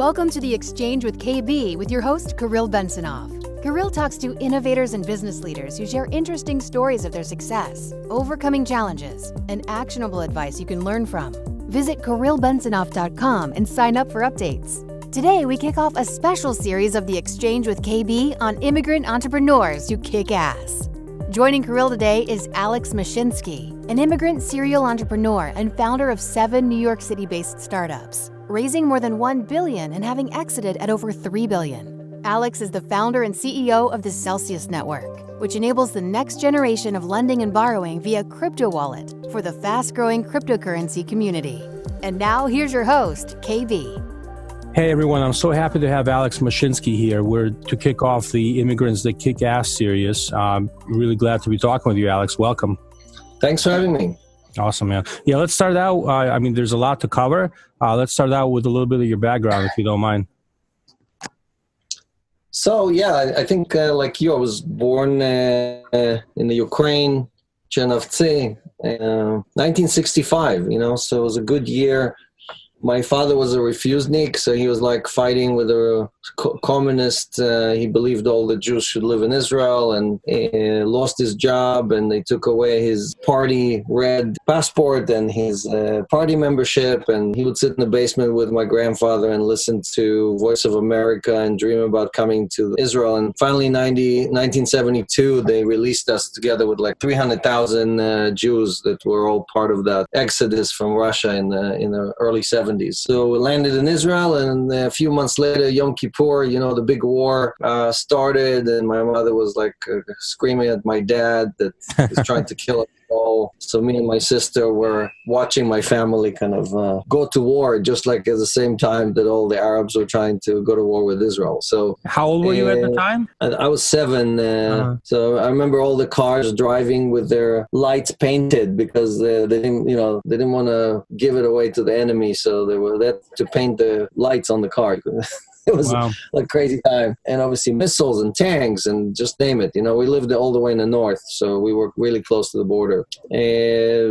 Welcome to The Exchange with KB with your host, Kirill Bensonov. Kirill talks to innovators and business leaders who share interesting stories of their success, overcoming challenges, and actionable advice you can learn from. Visit KirillBensonov.com and sign up for updates. Today, we kick off a special series of The Exchange with KB on immigrant entrepreneurs who kick ass. Joining Kirill today is Alex Mashinsky, an immigrant serial entrepreneur and founder of 7 New York City-based startups, raising more than $1 billion and having exited at over $3 billion. Alex is the founder and CEO of the Celsius Network, which enables the next generation of lending and borrowing via crypto wallet for the fast-growing cryptocurrency community. And now, here's your host, KB. Hey everyone, I'm so happy to have Alex Mashinsky here. We're to kick off the Immigrants That Kick Ass series. Really glad to be talking with you, Alex. Welcome. Thanks for having me. Awesome, man. Yeah, let's start out. There's a lot to cover. Let's start out with a little bit of your background, if you don't mind. So, yeah, I think like you, I was born in the Ukraine, Chernovtsi, 1965, so it was a good year. My father was a refusnik, so he was like fighting with a communist. He believed all the Jews should live in Israel, and lost his job, and they took away his party red passport and his party membership, and he would sit in the basement with my grandfather and listen to Voice of America and dream about coming to Israel. And finally, 1972, they released us together with like 300,000 Jews that were all part of that exodus from Russia in the early 70s. So we landed in Israel, and a few months later, Yom Kippur, the big war started, and my mother was like screaming at my dad that he's trying to kill us all. So me and my sister were watching my family kind of go to war, just like at the same time that all the Arabs were trying to go to war with Israel. So how old were you at the time? I was 7. So I remember all the cars driving with their lights painted because they didn't want to give it away to the enemy. So they had to paint the lights on the car. It was a crazy time. And obviously missiles and tanks and just name it. We lived all the way in the north, so we were really close to the border.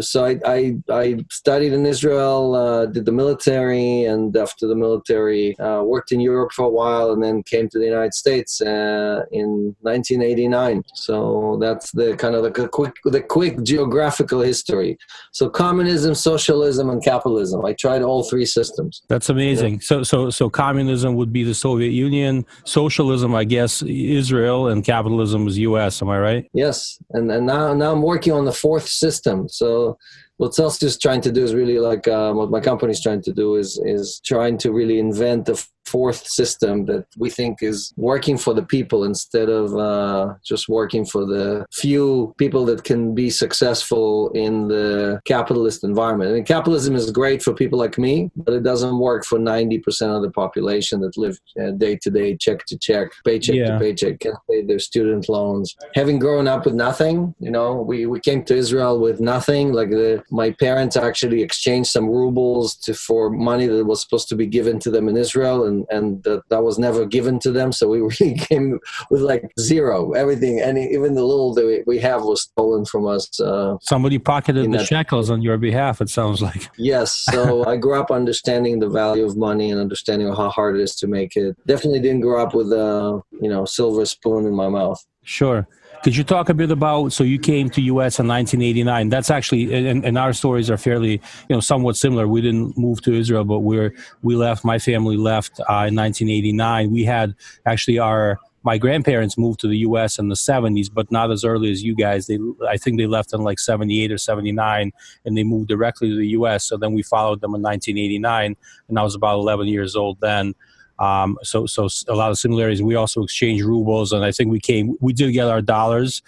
So I studied in Israel, did the military, and after the military, worked in Europe for a while, and then came to the United States in 1989. So that's the kind of the quick geographical history. So communism, socialism, and capitalism. I tried all 3 systems. That's amazing. Yeah. So communism would be the Soviet Union, socialism, I guess, Israel, and capitalism was U.S. Am I right? Yes, and now I'm working on the 4th system. So what Celsius is trying to do is really like what my company is trying to do is trying to really invent a 4th system that we think is working for the people instead of just working for the few people that can be successful in the capitalist environment. I mean, capitalism is great for people like me, but it doesn't work for 90% of the population that live day to day, check to check, paycheck to paycheck, can't pay their student loans. Having grown up with nothing, we came to Israel with nothing. Like my parents actually exchanged some rubles for money that was supposed to be given to them in Israel, and that was never given to them. So we really came with like zero. Everything, and even the little that we have was stolen from us. Somebody pocketed the shekels on your behalf, it sounds like. Yes. So I grew up understanding the value of money and understanding how hard it is to make it. Definitely didn't grow up with a silver spoon in my mouth. Sure. Could you talk a bit about, so you came to U.S. in 1989. That's actually, and our stories are fairly, somewhat similar. We didn't move to Israel, but my family left in 1989. We had actually my grandparents moved to the U.S. in the 70s, but not as early as you guys. I think they left in like 78 or 79, and they moved directly to the U.S. So then we followed them in 1989, and I was about 11 years old then. So a lot of similarities. We also exchanged rubles, and I think we did get our dollars.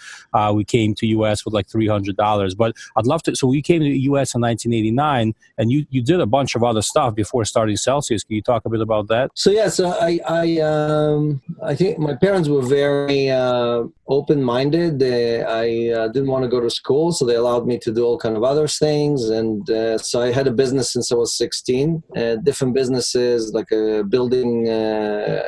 We came to U.S. with like $300, but I'd love to. So we came to the U.S. in 1989, and you did a bunch of other stuff before starting Celsius. Can you talk a bit about that? So I think my parents were very open-minded. I didn't want to go to school, so they allowed me to do all kind of other things. And so I had a business since I was 16, different businesses like building selling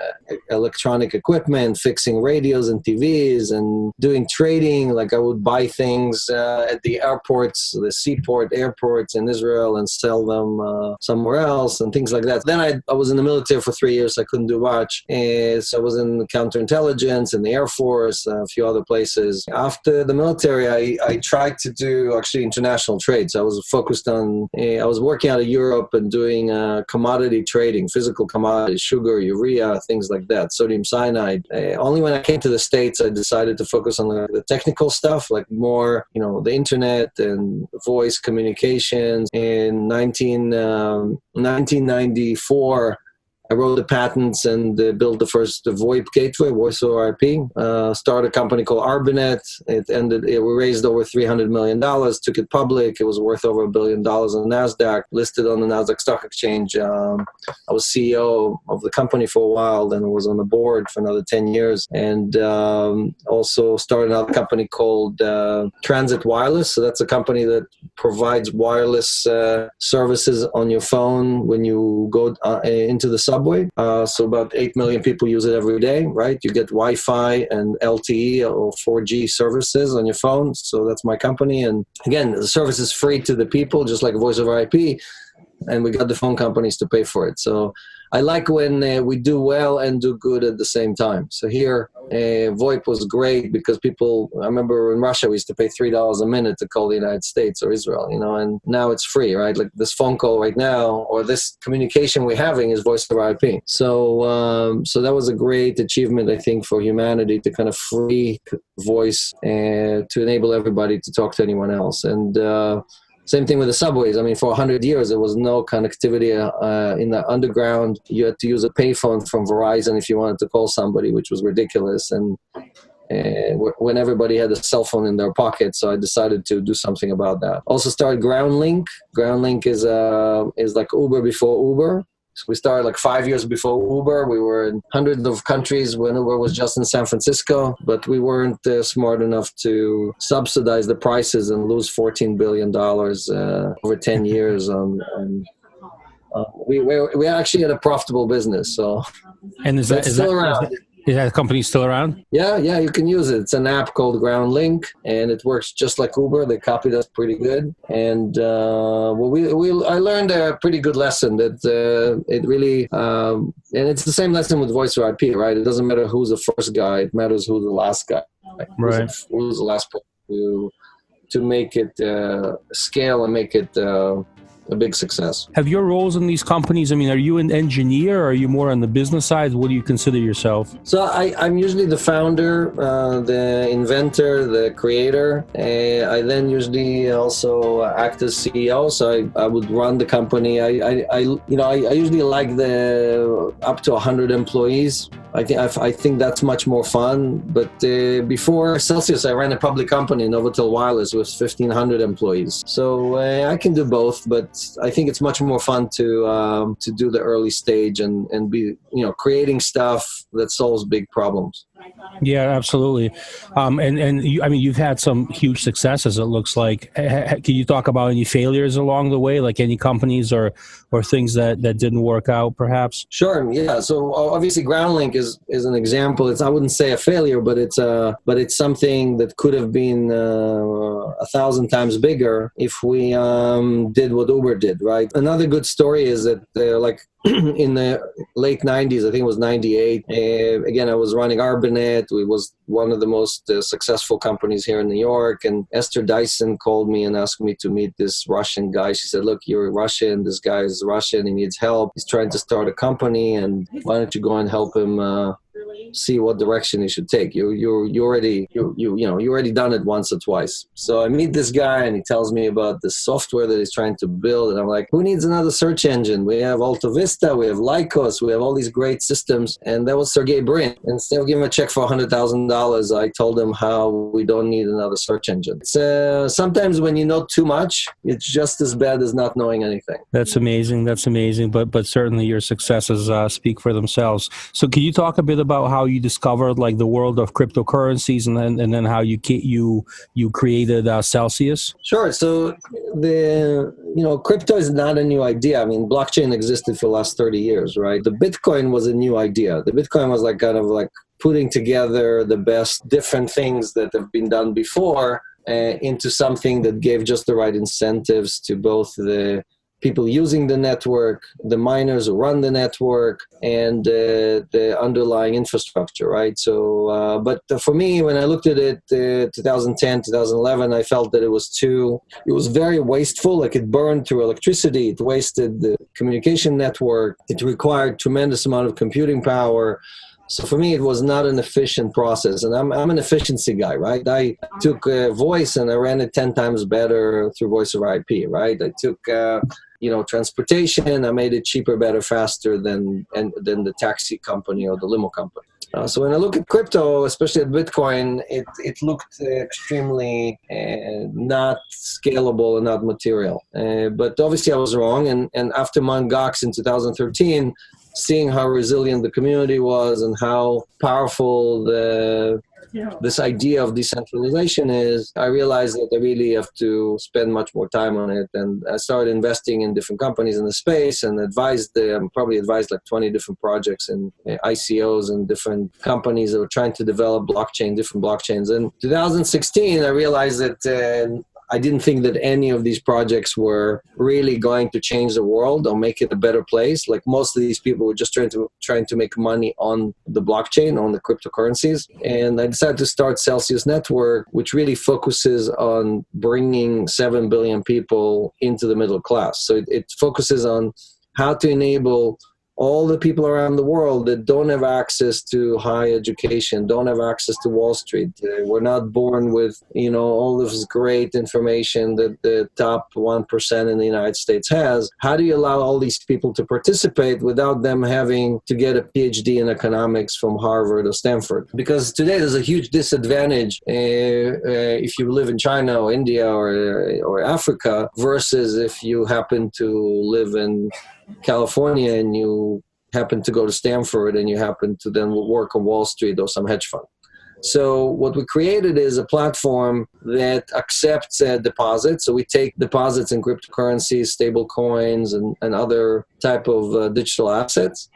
electronic equipment, fixing radios and TVs, and doing trading. Like I would buy things at the airports, the seaport airports in Israel, and sell them somewhere else and things like that. Then I was in the military for 3 years. I couldn't do much. So I was in counterintelligence, in the Air Force, a few other places. After the military, I tried to do actually international trade. So I was focused on, I was working out of Europe and doing commodity trading, physical commodities, sugar, urea, things like that, sodium cyanide. Only when I came to the States, I decided to focus on the technical stuff, like more, the internet and voice communications. In 1994, I wrote the patents and built the first VoIP gateway, voice over IP. Started a company called Immigrant. We raised over $300 million, took it public. It was worth over $1 billion on NASDAQ, listed on the NASDAQ Stock Exchange. I was CEO of the company for a while, then was on the board for another 10 years. And also started another company called Transit Wireless. So that's a company that provides wireless services on your phone when you go into the subway. So about 8 million people use it every day, right? You get Wi-Fi and LTE or 4G services on your phone. So that's my company. And again, the service is free to the people, just like voice over IP. And we got the phone companies to pay for it. So I like when we do well and do good at the same time. So here, VoIP was great because I remember in Russia, we used to pay $3 a minute to call the United States or Israel, and now it's free, right? Like this phone call right now, or this communication we're having is voice over IP. So that was a great achievement, I think, for humanity to kind of free voice and to enable everybody to talk to anyone else. And same thing with the subways. I mean, for 100 years, there was no connectivity in the underground. You had to use a payphone from Verizon if you wanted to call somebody, which was ridiculous. And when everybody had a cell phone in their pocket, so I decided to do something about that. Also started GroundLink. GroundLink is like Uber before Uber. So we started like 5 years before Uber. We were in hundreds of countries when Uber was just in San Francisco, but we weren't smart enough to subsidize the prices and lose $14 billion over 10 years. We actually had a profitable business. So, and is that around? Is that company still around? Yeah, you can use it. It's an app called GroundLink, and it works just like Uber. They copied us pretty good. And I learned a pretty good lesson that it really, and it's the same lesson with voice over IP, right? It doesn't matter who's the first guy. It matters who's the last guy. Right. Who's the last person to make it scale and make it a big success. Have your roles in these companies, I mean, are you an engineer or are you more on the business side? What do you consider yourself? So I'm usually the founder, the inventor, the creator. I then usually also act as CEO. So I would run the company. I usually like the up to 100 employees. I think that's much more fun. But before Celsius, I ran a public company, Novotel Wireless, with 1,500 employees. So I can do both, but I think it's much more fun to do the early stage and be creating stuff that solves big problems. Yeah, absolutely. And you, I mean, you've had some huge successes, it looks like. Can you talk about any failures along the way, like any companies or things that didn't work out, perhaps? Sure. Yeah. So obviously, GroundLink is an example. I wouldn't say a failure, but it's something that could have been 1,000 times bigger if we did what Uber did. Right. Another good story is that in the late 90s, I think it was 98. Again, I was running Arbanet. It was one of the most successful companies here in New York. And Esther Dyson called me and asked me to meet this Russian guy. She said, look, you're Russian. This guy is Russian. He needs help. He's trying to start a company. And why don't you go and help him see what direction he should take? You already done it once or twice. So I meet this guy and he tells me about the software that he's trying to build. And I'm like, who needs another search engine? We have Alta Vista, we have Lycos, we have all these great systems. And that was Sergey Brin. Instead of giving him a check for $100,000, I told him how we don't need another search engine. Sometimes when you know too much, it's just as bad as not knowing anything. That's amazing. But certainly your successes speak for themselves. So can you talk a bit about how you discovered like the world of cryptocurrencies, and then how you created Celsius? Sure. So crypto is not a new idea. I mean, blockchain existed for the last 30 years, right? The Bitcoin was a new idea. The Bitcoin was like kind of like putting together the best different things that have been done before into something that gave just the right incentives to both the people using the network, the miners who run the network, and the underlying infrastructure, right? So, but for me, when I looked at it, 2010, 2011, I felt that it was very wasteful. Like it burned through electricity, it wasted the communication network, it required tremendous amount of computing power. So for me, it was not an efficient process, and I'm an efficiency guy, right? I took voice and I ran it 10 times better through voice over IP, right? I took transportation, I made it cheaper, better, faster than the taxi company or the limo company. So when I look at crypto, especially at Bitcoin, it looked extremely not scalable and not material. But obviously I was wrong, and after Mt. Gox in 2013, seeing how resilient the community was and how powerful this idea of decentralization is, I realized that I really have to spend much more time on it. And I started investing in different companies in the space and probably advised like 20 different projects and ICOs and different companies that were trying to develop different blockchains. In 2016, I realized that I didn't think that any of these projects were really going to change the world or make it a better place. Like most of these people were just trying to make money on the blockchain, on the cryptocurrencies. And I decided to start Celsius Network, which really focuses on bringing 7 billion people into the middle class. So it focuses on how to enable all the people around the world that don't have access to high education, don't have access to Wall Street. We're not born with, all of this great information that the top 1% in the United States has. How do you allow all these people to participate without them having to get a PhD in economics from Harvard or Stanford? Because today there's a huge disadvantage if you live in China or India or Africa versus if you happen to live in California and you happen to go to Stanford and you happen to then work on Wall Street or some hedge fund. So what we created is a platform that accepts deposits. So we take deposits in cryptocurrencies, stable coins, and other type of digital assets.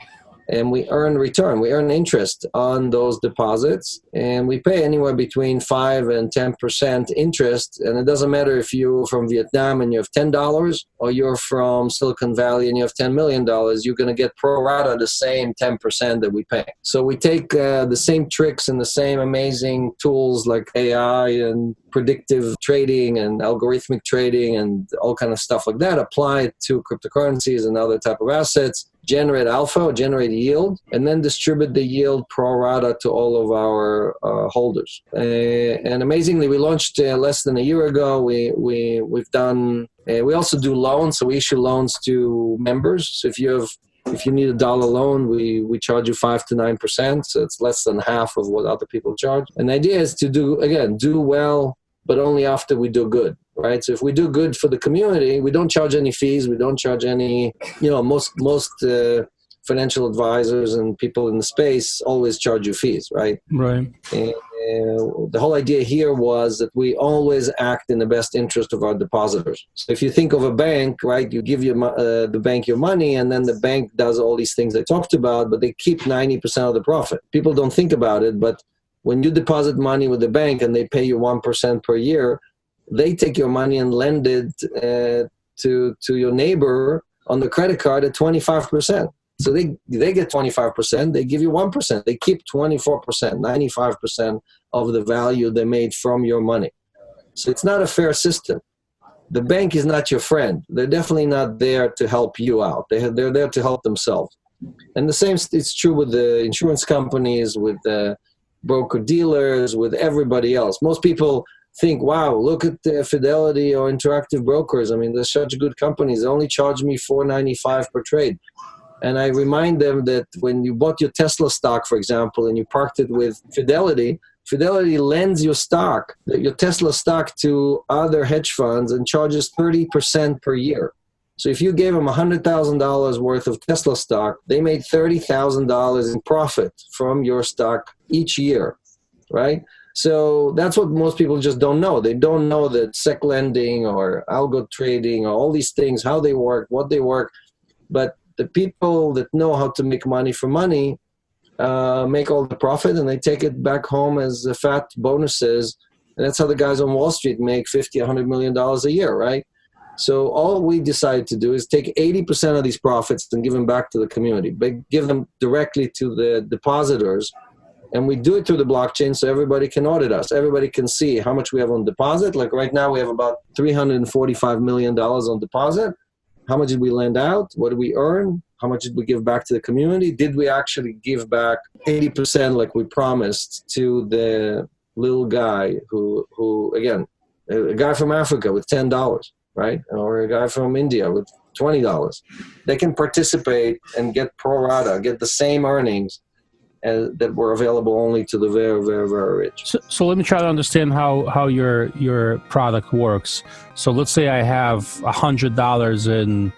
And we earn return. We earn interest on those deposits. And we pay anywhere between 5 and 10% interest. And it doesn't matter if you're from Vietnam and you have $10 or you're from Silicon Valley and you have $10 million, you're going to get pro rata the same 10% that we pay. So we take the same tricks and the same amazing tools like AI and predictive trading and algorithmic trading and all kind of stuff like that, apply it to cryptocurrencies and other type of assets, generate alpha, generate yield, and then distribute the yield pro rata to all of our holders. And amazingly, we launched less than a year ago. We've done. We also do loans, so we issue loans to members. So if you need $1 loan, we charge you 5 to 9%. So it's less than half of what other people charge. And the idea is to do well, but only after we do good. Right. So if we do good for the community, we don't charge any fees. We don't charge any, most financial advisors and people in the space always charge you fees. Right. Right. And the whole idea here was that we always act in the best interest of our depositors. So if you think of a bank, right, you give the bank your money and then the bank does all these things I talked about, but they keep 90% of the profit. People don't think about it, but when you deposit money with the bank and they pay you 1% per year, they take your money and lend it to your neighbor on the credit card at 25%. So they get 25%, they give you 1%. They keep 24%, 95% of the value they made from your money. So it's not a fair system. The bank is not your friend. They're definitely not there to help you out. They're there to help themselves. And the same is true with the insurance companies, with the broker-dealers, with everybody else. Most people think, wow, look at Fidelity or Interactive Brokers. I mean, they're such good companies. They only charge me $4.95 per trade. And I remind them that when you bought your Tesla stock, for example, and you parked it with Fidelity, Fidelity lends your Tesla stock to other hedge funds and charges 30% per year. So if you gave them $100,000 worth of Tesla stock, they made $30,000 in profit from your stock each year, right? So that's what most people just don't know. They don't know that sec lending or algo trading or all these things, how they work, what they work. But the people that know how to make money for money make all the profit, and they take it back home as fat bonuses. And that's how the guys on Wall Street make $50, $100 million a year, right? So all we decided to do is take 80% of these profits and give them back to the community, but give them directly to the depositors. And we do it through the blockchain so everybody can audit us. Everybody can see how much we have on deposit. Like right now we have about $345 million on deposit. How much did we lend out? What did we earn? How much did we give back to the community? Did we actually give back 80% like we promised to the little guy who again, a guy from Africa with $10, right? Or a guy from India with $20. They can participate and get pro rata, get the same earnings that were available only to the very, very, very rich. So let me try to understand how your product works. So let's say I have $100 in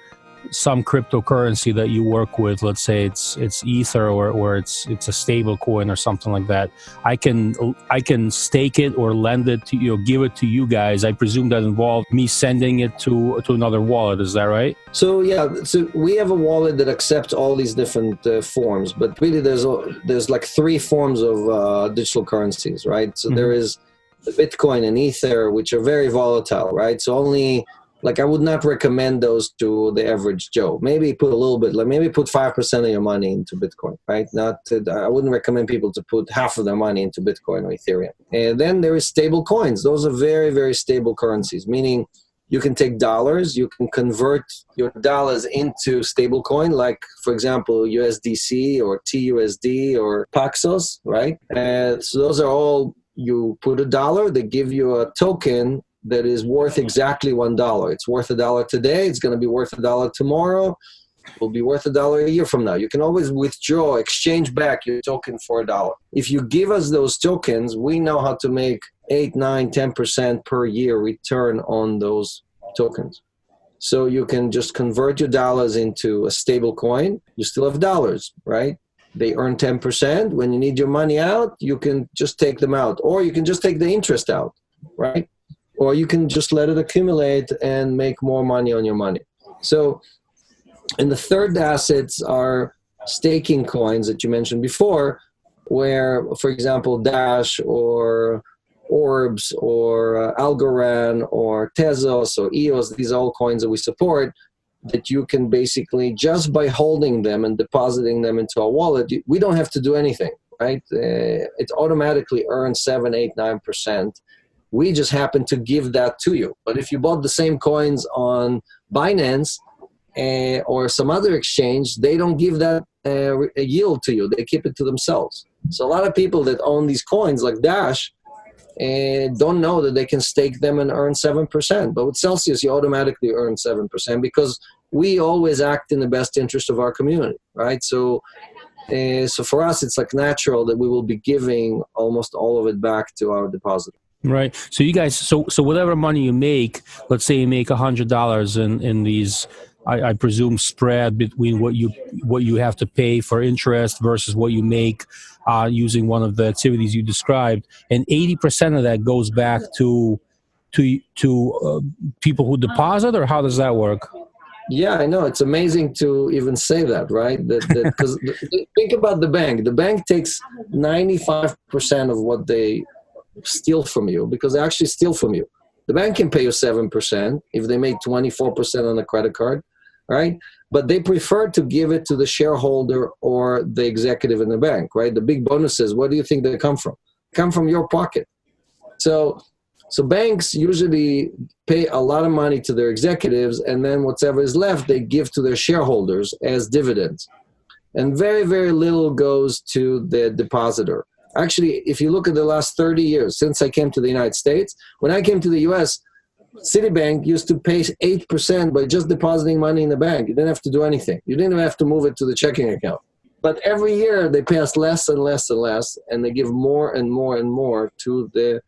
some cryptocurrency that you work with. Let's say it's Ether or it's a stable coin or something like that. I can stake it or lend it to give it to you guys. I presume that involved me sending it to another wallet. Is that right? So yeah, so we have a wallet that accepts all these different forms, but really there's like three forms of digital currencies, right? So there is the Bitcoin and Ether, which are very volatile, right? So only, like, I would not recommend those to the average Joe. Maybe put a little bit, like maybe put 5% of your money into Bitcoin, right? I wouldn't recommend people to put half of their money into Bitcoin or Ethereum. And then there is stable coins. Those are very, very stable currencies, meaning you can take dollars, you can convert your dollars into stable coin, like, for example, USDC or TUSD or Paxos, right? And so those are all, you put $1, they give you a token that is worth exactly $1. It's worth $1 today. It's going to be worth $1 tomorrow. It will be worth $1 a year from now. You can always withdraw, exchange back your token for $1. If you give us those tokens, we know how to make 8, 9, 10% per year return on those tokens. So you can just convert your dollars into a stable coin. You still have dollars, right? They earn 10%. When you need your money out, you can just take them out, or you can just take the interest out, right? Or you can just let it accumulate and make more money on your money. So, and the third assets are staking coins that you mentioned before, where, for example, Dash or Orbs or Algorand or Tezos or EOS, these are all coins that we support, that you can basically, just by holding them and depositing them into a wallet, we don't have to do anything, right? It automatically earns 7, 8, 9%. We just happen to give that to you. But if you bought the same coins on Binance or some other exchange, they don't give that a yield to you. They keep it to themselves. So a lot of people that own these coins like Dash don't know that they can stake them and earn 7%. But with Celsius, you automatically earn 7% because we always act in the best interest of our community, right? So for us, it's like natural that we will be giving almost all of it back to our depositor. Right. So you guys, so whatever money you make, let's say you make $100 in these, I presume, spread between what you have to pay for interest versus what you make using one of the activities you described, and 80% of that goes back to people who deposit, or how does that work? Yeah, I know. It's amazing to even say that, right? Because think about the bank. The bank takes 95% of what they steal from you, because they actually steal from you. The bank can pay you 7% if they make 24% on a credit card, right? But they prefer to give it to the shareholder or the executive in the bank, right? The big bonuses, where do you think they come from? Come from your pocket. So banks usually pay a lot of money to their executives, and then whatever is left, they give to their shareholders as dividends. And very, very little goes to the depositor. Actually, if you look at the last 30 years, since I came to the United States, when I came to the US, Citibank used to pay 8% by just depositing money in the bank. You didn't have to do anything. You didn't even have to move it to the checking account. But every year, they pay us less and less and less, and they give more and more and more to the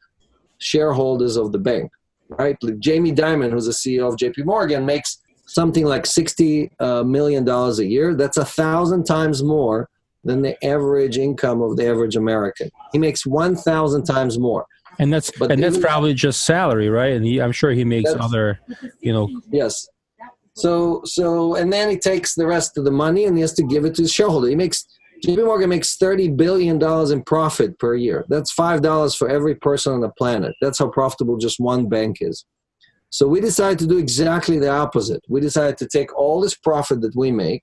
shareholders of the bank, right? Like Jamie Dimon, who's the CEO of JP Morgan, makes something like $60 million a year. That's 1,000 times more than the average income of the average American. He makes 1,000 times more. And that's probably just salary, right? And I'm sure he makes other, Yes. So and then he takes the rest of the money and he has to give it to his shareholder. JP Morgan makes $30 billion in profit per year. That's $5 for every person on the planet. That's how profitable just one bank is. So we decided to do exactly the opposite. We decided to take all this profit that we make,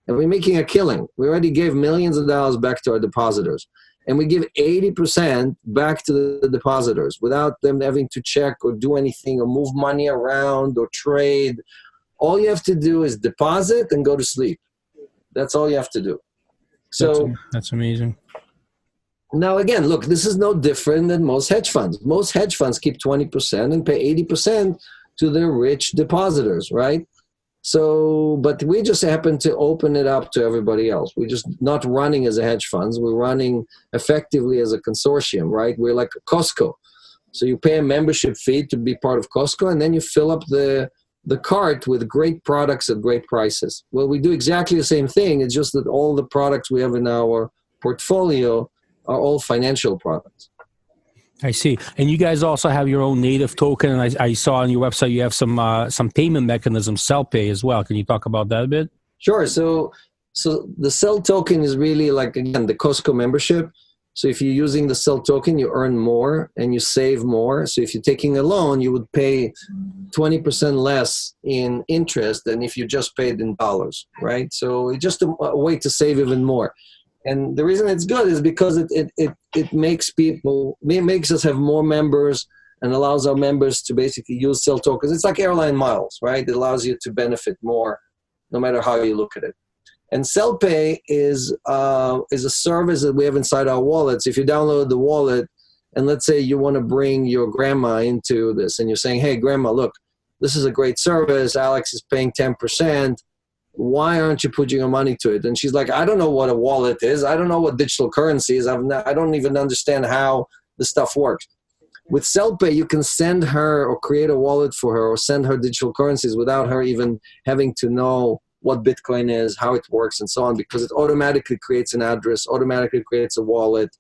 and we're making a killing. We already gave millions of dollars back to our depositors. And we give 80% back to the depositors without them having to check or do anything or move money around or trade. All you have to do is deposit and go to sleep. That's all you have to do. So that's amazing. Now, again, look, this is no different than most hedge funds. Most hedge funds keep 20% and pay 80% to their rich depositors, right? So, but we just happen to open it up to everybody else. We're just not running as a hedge funds. We're running effectively as a consortium, right? We're like a Costco. So you pay a membership fee to be part of Costco, and then you fill up the cart with great products at great prices. Well, we do exactly the same thing. It's just that all the products we have in our portfolio are all financial products. I see. And you guys also have your own native token. And I saw on your website you have some payment mechanisms, self-pay as well. Can you talk about that a bit? Sure. So the Cell token is really like, again, the Costco membership. So if you're using the Cell token, you earn more and you save more. So if you're taking a loan, you would pay 20% less in interest than if you just paid in dollars, right? So it's just a way to save even more. And the reason it's good is because it makes us have more members and allows our members to basically use Cell tokens. It's like airline miles, right? It allows you to benefit more no matter how you look at it. And CellPay is a service that we have inside our wallets. If you download the wallet, and let's say you want to bring your grandma into this, and you're saying, hey, grandma, look, this is a great service. Alex is paying 10%. Why aren't you putting your money to it? And she's like, I don't know what a wallet is. I don't know what digital currency is. I don't even understand how the stuff works. With CellPay, you can send her or create a wallet for her or send her digital currencies without her even having to know what Bitcoin is, how it works, and so on, because it automatically creates an address, automatically creates a wallet,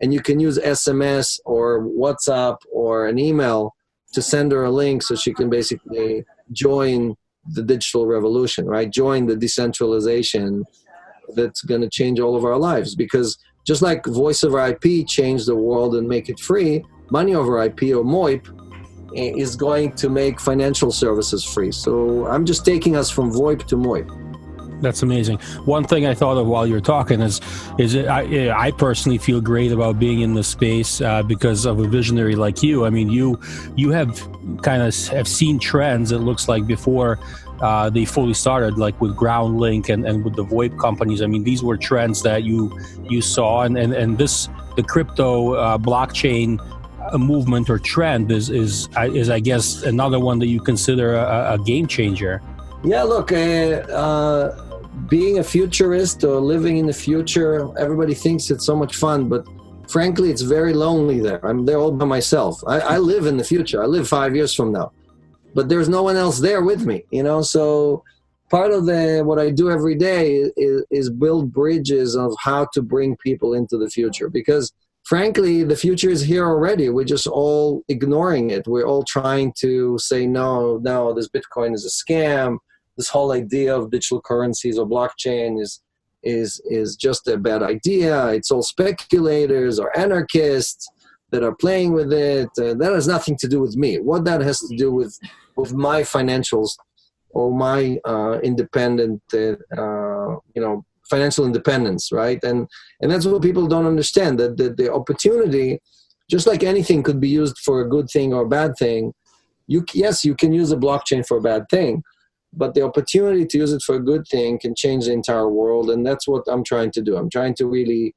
and you can use SMS or WhatsApp or an email to send her a link so she can basically join the digital revolution, right? Join the decentralization that's going to change all of our lives. Because just like voice over IP changed the world and make it free, money over IP or MoIP is going to make financial services free. So I'm just taking us from VoIP to MoIP. That's amazing. One thing I thought of while you're talking is I personally feel great about being in this space because of a visionary like you. I mean, you have kind of have seen trends, it looks like, before they fully started, like with GroundLink and with the VoIP companies. I mean, these were trends that you saw, and this, the crypto blockchain movement or trend is I guess another one that you consider a game changer. Yeah, look, being a futurist or living in the future, everybody thinks it's so much fun, but frankly, it's very lonely there. I'm there all by myself. I live in the future. I live 5 years from now, but there's no one else there with me, you know? So part of what I do every day is build bridges of how to bring people into the future, because frankly, the future is here already. We're just all ignoring it. We're all trying to say, no, this Bitcoin is a scam. This whole idea of digital currencies or blockchain is just a bad idea. It's all speculators or anarchists that are playing with it. That has nothing to do with me. What that has to do with my financials or my independent, financial independence, right? And that's what people don't understand, that the opportunity, just like anything could be used for a good thing or a bad thing. Yes, you can use a blockchain for a bad thing, but the opportunity to use it for a good thing can change the entire world. And that's what I'm trying to do. I'm trying to really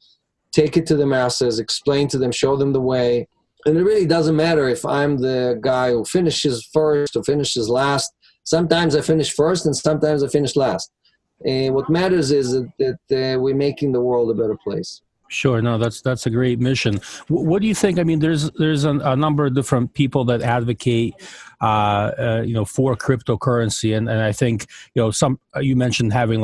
take it to the masses, explain to them, show them the way. And it really doesn't matter if I'm the guy who finishes first or finishes last. Sometimes I finish first and sometimes I finish last. What matters is that we're making the world a better place. Sure. No, that's a great mission. What do you think? I mean, there's a number of different people that advocate, for cryptocurrency, and I think some you mentioned having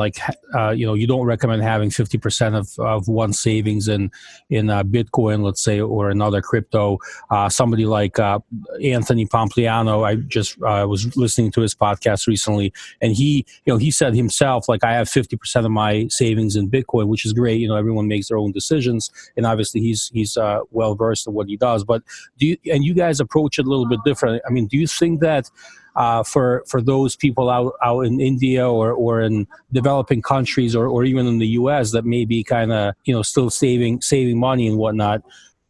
you don't recommend having 50% of one's savings in Bitcoin, let's say, or another crypto. Somebody like Anthony Pompliano, I just was listening to his podcast recently, and he said himself, like, I have 50% of my savings in Bitcoin, which is great. Everyone makes their own decisions, and obviously he's well versed in what he does. But you guys approach it a little bit different. I mean, do you think that for those people out in India or in developing countries or even in the U.S. that may be kind of still saving money and whatnot,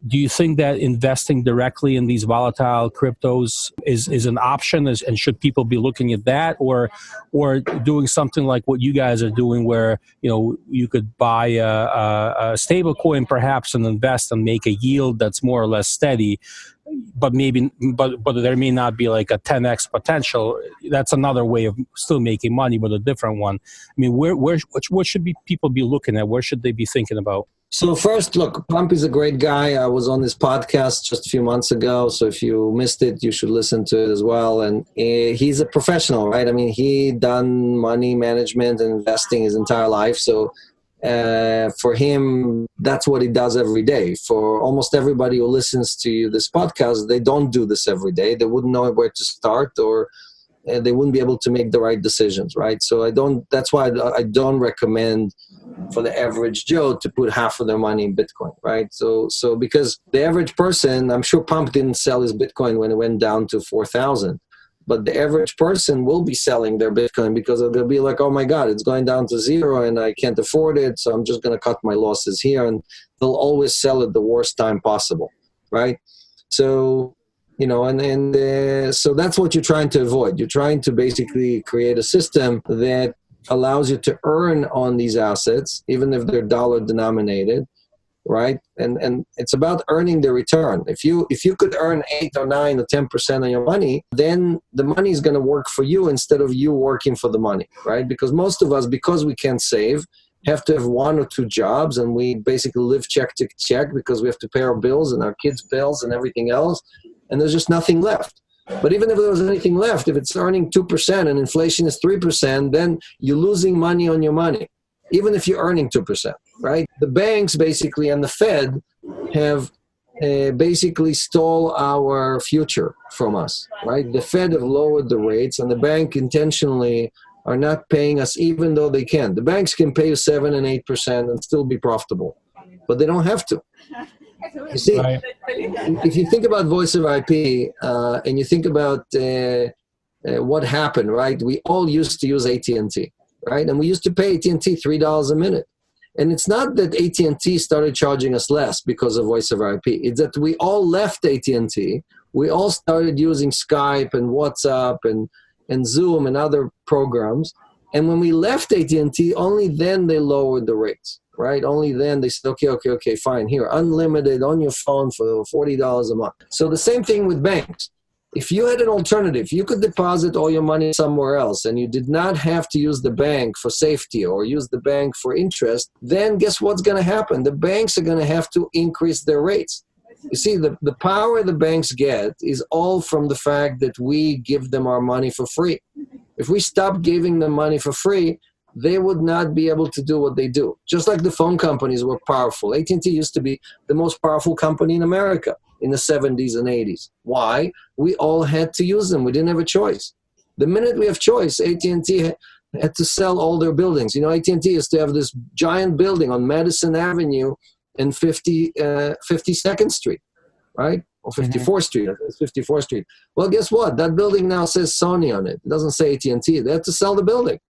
do you think that investing directly in these volatile cryptos is an option? And should people be looking at that, or doing something like what you guys are doing, where you could buy a stable coin perhaps and invest and make a yield that's more or less steady, but there may not be like a 10x potential? That's another way of still making money, but a different one. I mean, what should people be looking at? Where should they be thinking about? So first, look, Pump is a great guy. I was on his podcast just a few months ago. So if you missed it, you should listen to it as well. And he's a professional, right? I mean, he done money management and investing his entire life. So for him, that's what he does every day. For almost everybody who listens to this podcast, they don't do this every day. They wouldn't know where to start, or they wouldn't be able to make the right decisions, right? So that's why I don't recommend for the average Joe to put half of their money in Bitcoin, right? So because the average person, I'm sure Pump didn't sell his Bitcoin when it went down to 4,000, but the average person will be selling their Bitcoin because they'll be like, oh my God, it's going down to zero and I can't afford it, so I'm just going to cut my losses here. And they'll always sell at the worst time possible, right? So, so that's what you're trying to avoid. You're trying to basically create a system that allows you to earn on these assets, even if they're dollar denominated, right? And it's about earning the return. If you could earn 8 or 9 or 10% on your money, then the money is going to work for you instead of you working for the money, right? Because most of us, because we can't save, have to have 1 or 2 jobs, and we basically live check to check because we have to pay our bills and our kids' bills and everything else, and there's just nothing left. But even if there was anything left, if it's earning 2% and inflation is 3%, then you're losing money on your money, even if you're earning 2%, right? The banks basically and the Fed have basically stole our future from us, right? The Fed have lowered the rates, and the bank intentionally are not paying us, even though they can. The banks can pay you 7 and 8% and still be profitable, but they don't have to. You see, right. If you think about voice over IP and you think about what happened, right? We all used to use AT&T, right? And we used to pay AT&T $3 a minute. And it's not that AT&T started charging us less because of voice over IP. It's that we all left AT&T. We all started using Skype and WhatsApp and Zoom and other programs. And when we left AT&T, only then they lowered the rates. Right? Only then they said, okay, fine. Here, unlimited on your phone for $40 a month. So the same thing with banks. If you had an alternative, you could deposit all your money somewhere else and you did not have to use the bank for safety or use the bank for interest, then guess what's going to happen? The banks are going to have to increase their rates. You see, the power the banks get is all from the fact that we give them our money for free. If we stop giving them money for free, they would not be able to do what they do. Just like the phone companies were powerful. AT&T used to be the most powerful company in America in the 70s and 80s. Why? We all had to use them. We didn't have a choice. The minute we have choice, AT&T had to sell all their buildings. AT&T used to have this giant building on Madison Avenue and 52nd Street, right? Or 54th Street. I think it's 54th Street. Well, guess what? That building now says Sony on it. It doesn't say AT&T. They had to sell the building.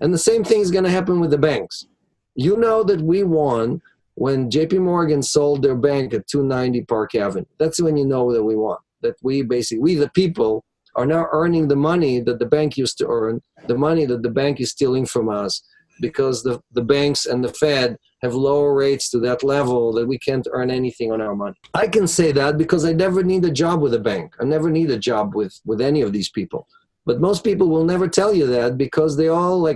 And the same thing is going to happen with the banks. You know that we won when JP Morgan sold their bank at 290 Park Avenue. That's when you know that we won. That we the people, are now earning the money that the bank used to earn, the money that the bank is stealing from us, because the banks and the Fed have lower rates to that level that we can't earn anything on our money. I can say that because I never need a job with a bank. I never need a job with any of these people. But most people will never tell you that because they all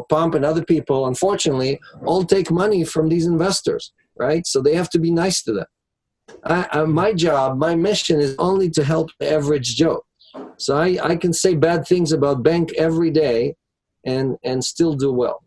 Pump and other people, unfortunately, all take money from these investors. right? So they have to be nice to them. My job, my mission is only to help the average Joe. So I can say bad things about bank every day and still do well.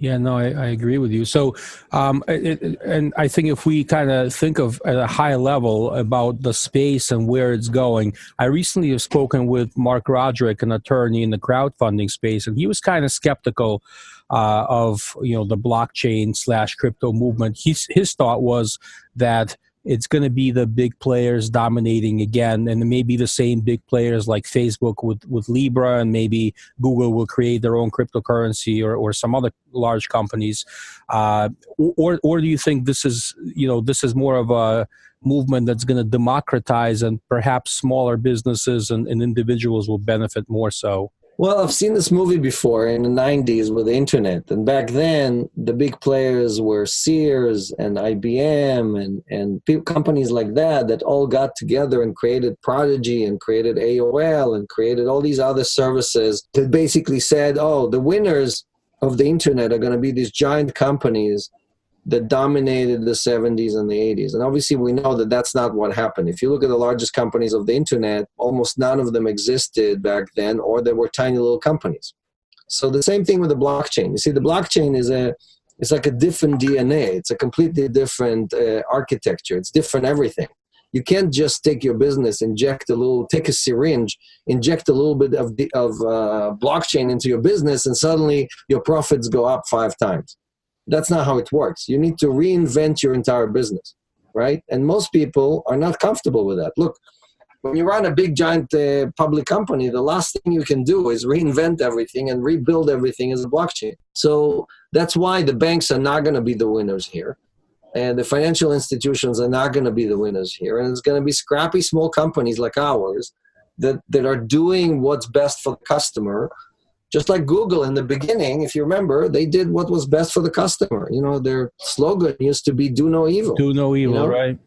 Yeah, no, I agree with you. So, and I think if we kind of think of at a high level about the space and where it's going, I recently have spoken with Mark Roderick, an attorney in the crowdfunding space, and he was kind of skeptical of the blockchain / crypto movement. His thought was that it's going to be the big players dominating again, and it may be the same big players like Facebook with Libra, and maybe Google will create their own cryptocurrency, or some other large companies. Or do you think this is more of a movement that's going to democratize, and perhaps smaller businesses and individuals will benefit more so? Well, I've seen this movie before in the 90s with the internet. And back then, the big players were Sears and IBM and companies like that all got together and created Prodigy and created AOL and created all these other services that basically said, oh, the winners of the internet are going to be these giant companies that dominated the 70s and the 80s. And obviously we know that that's not what happened. If you look at the largest companies of the internet, almost none of them existed back then, or they were tiny little companies. So the same thing with the blockchain. You see, the blockchain it's like a different DNA. It's a completely different architecture. It's different everything. You can't just take your business, take a syringe, inject a little bit of blockchain into your business, and suddenly your profits go up 5 times. That's not how it works. You need to reinvent your entire business, right? And most people are not comfortable with that. Look, when you run a big, giant public company, the last thing you can do is reinvent everything and rebuild everything as a blockchain. So that's why the banks are not going to be the winners here. And the financial institutions are not going to be the winners here. And it's going to be scrappy small companies like ours that are doing what's best for the customer. Just like Google in the beginning, if you remember, they did what was best for the customer. Their slogan used to be "Do no evil." Do no evil, right?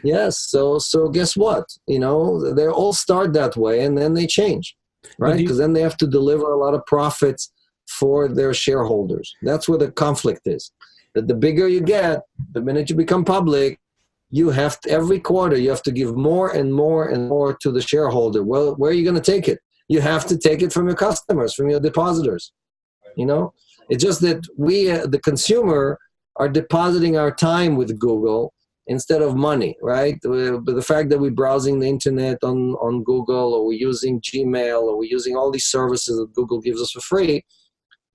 Yes. So guess what? They all start that way, and then they change, right? Because then they have to deliver a lot of profits for their shareholders. That's where the conflict is. That the bigger you get, the minute you become public, you have to, every quarter you have to give more and more and more to the shareholder. Well, where are you going to take it? You have to take it from your customers, from your depositors. It's just that we, the consumer, are depositing our time with Google instead of money, right? But the fact that we're browsing the internet on Google, or we're using Gmail, or we're using all these services that Google gives us for free,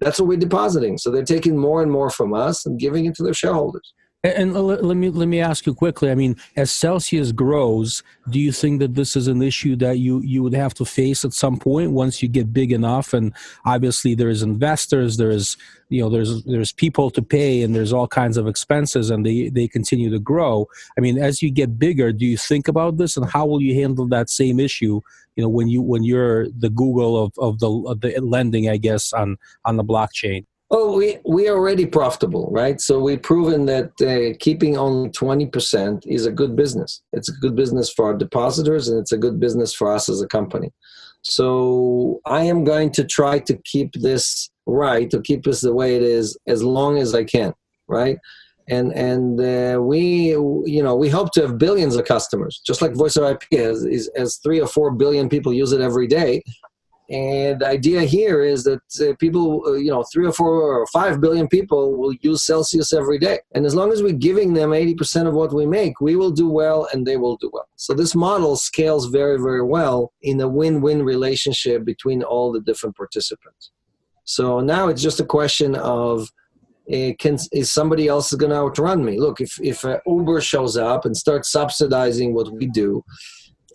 that's what we're depositing. So they're taking more and more from us and giving it to their shareholders. And let me ask you quickly. I mean, as Celsius grows, do you think that this is an issue that you would have to face at some point once you get big enough? And obviously, there's investors, there's people to pay, and there's all kinds of expenses, and they continue to grow. I mean, as you get bigger, do you think about this, and how will you handle that same issue? When you're the Google of the lending, I guess, on the blockchain. Oh, we are already profitable, right? So we've proven that keeping only 20% is a good business. It's a good business for our depositors, and it's a good business for us as a company. So I am going to try to keep this right, to keep this the way it is as long as I can, right? And we hope to have billions of customers, just like Voice over IP as 3 or 4 billion people use it every day. And the idea here is that people, 3 or 4 or 5 billion people will use Celsius every day. And as long as we're giving them 80% of what we make, we will do well and they will do well. So this model scales very, very well in a win-win relationship between all the different participants. So now it's just a question of, is somebody else going to outrun me? Look, if Uber shows up and starts subsidizing what we do,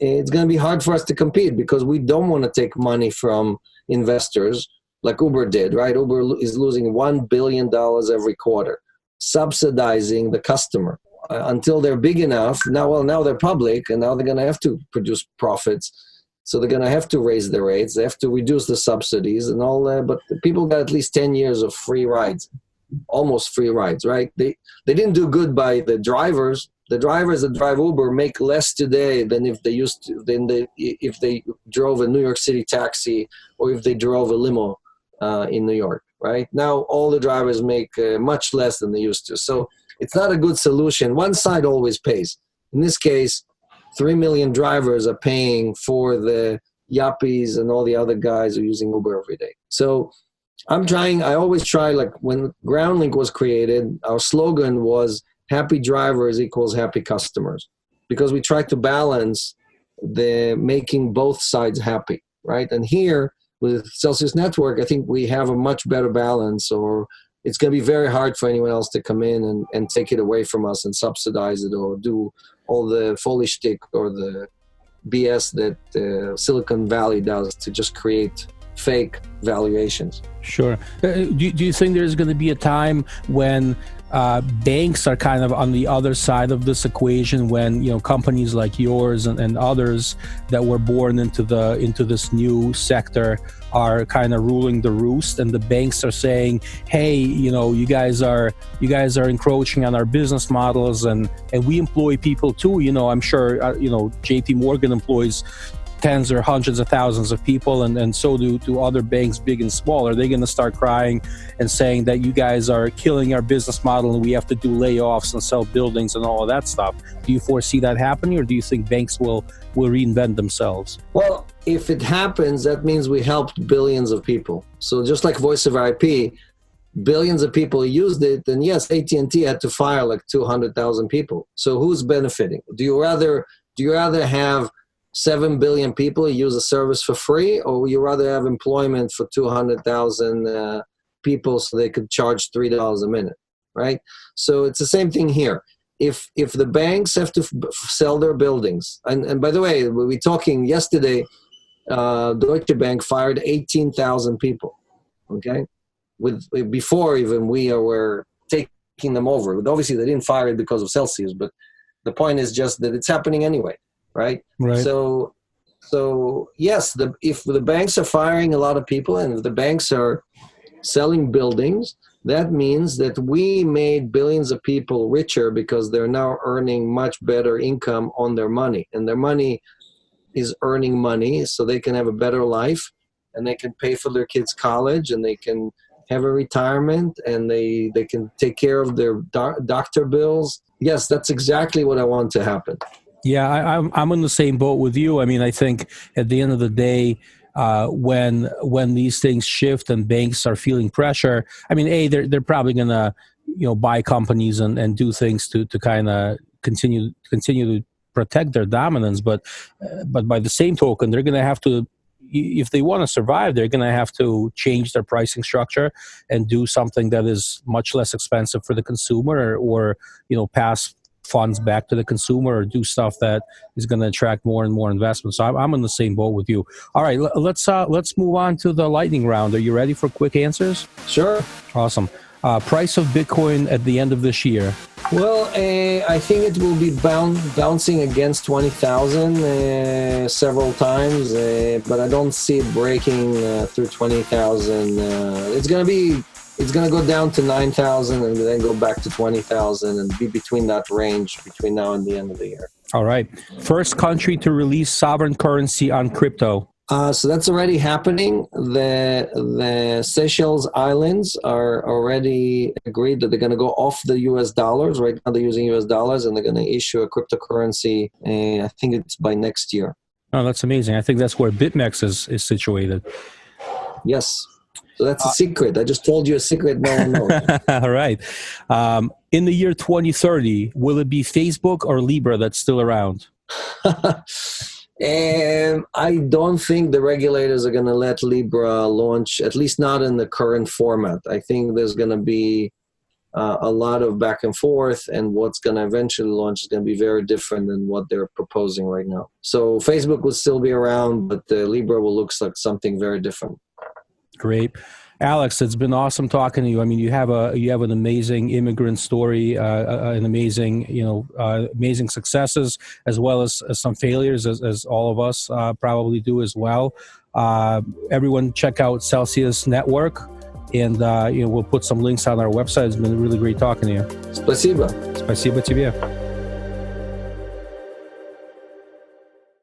it's going to be hard for us to compete because we don't want to take money from investors like Uber did, right? Uber is losing $1 billion every quarter, subsidizing the customer until they're big enough. Now they're public, and now they're going to have to produce profits. So they're going to have to raise their rates. They have to reduce the subsidies and all that. But the people got at least 10 years of free rides, almost free rides, right? They didn't do good by the drivers. The drivers that drive Uber make less today than if they drove a New York City taxi or if they drove a limo in New York, right? Now all the drivers make much less than they used to. So it's not a good solution. One side always pays. In this case, 3 million drivers are paying for the yuppies and all the other guys who are using Uber every day. So I always try, like when GroundLink was created, our slogan was happy drivers equals happy customers, because we try to balance the making both sides happy, right? And here with Celsius Network, I think we have a much better balance, or it's going to be very hard for anyone else to come in and take it away from us and subsidize it or do all the Foley shtick or the BS that Silicon Valley does to just create fake valuations. Sure. Do you think there's going to be a time when banks are kind of on the other side of this equation, when companies like yours and others that were born into this new sector are kind of ruling the roost, and the banks are saying, hey, you guys are encroaching on our business models, and we employ people too. I'm sure JP Morgan employs tens or hundreds of thousands of people, and so do other banks, big and small. Are they going to start crying and saying that you guys are killing our business model and we have to do layoffs and sell buildings and all of that stuff? Do you foresee that happening, or do you think banks will reinvent themselves? Well, if it happens, that means we helped billions of people. So just like voice over IP, billions of people used it, and yes, AT&T had to fire like 200,000 people. So who's benefiting? Do you rather have 7 billion people use a service for free, or would you rather have employment for 200,000 people so they could charge $3 a minute, right? So it's the same thing here. If the banks have to sell their buildings, and by the way, we were talking yesterday, Deutsche Bank fired 18,000 people, okay? Before even we were taking them over. Obviously, they didn't fire it because of Celsius, but the point is just that it's happening anyway. Right. So yes, if the banks are firing a lot of people and if the banks are selling buildings, that means that we made billions of people richer because they're now earning much better income on their money, and their money is earning money so they can have a better life, and they can pay for their kids' college, and they can have a retirement, and they can take care of their doctor bills. Yes, that's exactly what I want to happen. Yeah, I'm in the same boat with you. I mean, I think at the end of the day, when these things shift and banks are feeling pressure, I mean, they're probably gonna buy companies and do things to kind of continue to protect their dominance. But by the same token, they're gonna have to, if they want to survive, they're gonna have to change their pricing structure and do something that is much less expensive for the consumer, or pass funds back to the consumer, or do stuff that is going to attract more and more investment. So I'm in the same boat with you. All right, let's move on to the lightning round. Are you ready for quick answers? Sure. Awesome. Price of Bitcoin at the end of this year? Well, I think it will be bouncing against 20,000 several times, but I don't see it breaking through 20,000. It's going to go down to 9,000 and then go back to 20,000 and be between that range between now and the end of the year. All right. First country to release sovereign currency on crypto? So that's already happening. The Seychelles Islands are already agreed that they're going to go off the US dollars. Right now they're using US dollars, and they're going to issue a cryptocurrency. I think it's by next year. Oh, that's amazing. I think that's where BitMEX is situated. Yes. So that's a secret. I just told you a secret no one knows. All right. In the year 2030, will it be Facebook or Libra that's still around? And I don't think the regulators are going to let Libra launch, at least not in the current format. I think there's going to be a lot of back and forth, and what's going to eventually launch is going to be very different than what they're proposing right now. So Facebook will still be around, but Libra will look like something very different. Great. Alex, it's been awesome talking to you. I mean, you have an amazing immigrant story, an amazing, amazing successes, as well as some failures, as all of us probably do as well. Everyone check out Celsius Network, and we'll put some links on our website. It's been really great talking to you. Спасибо. Спасибо тебе.